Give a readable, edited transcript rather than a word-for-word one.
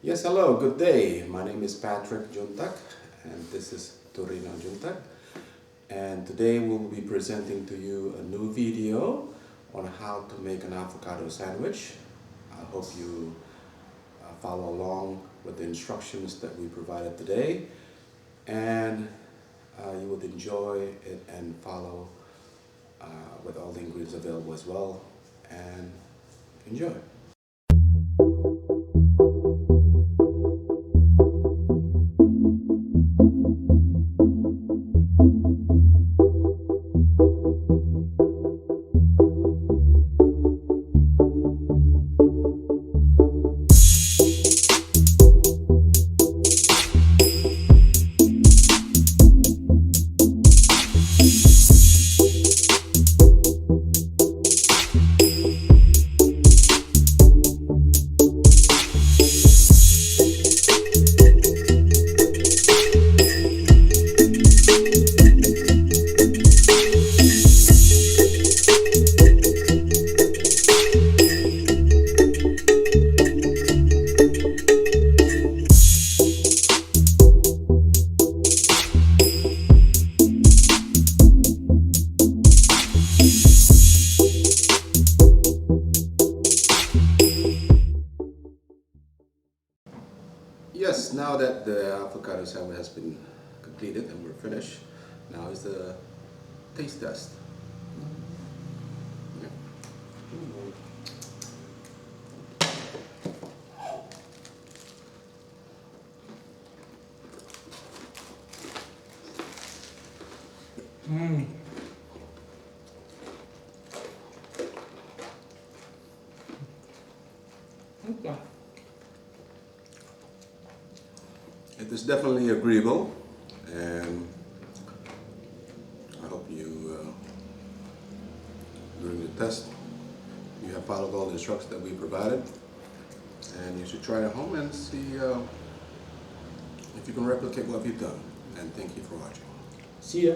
Yes, hello, good day. My name is Patrick Juntak and this is Durian Juntak. And today we'll be presenting to you a new video on how to make an avocado sandwich. I hope you follow along with the instructions that we provided today, and you would enjoy it and follow with all the ingredients available as well, and enjoy. Yes, now that the avocado sandwich has been completed and we're finished, now is the taste test. Yeah. Okay. It is definitely agreeable, and I hope you, during the test, you have followed all the instructions that we provided, and you should try it at home and see if you can replicate what we've done. And thank you for watching. See ya.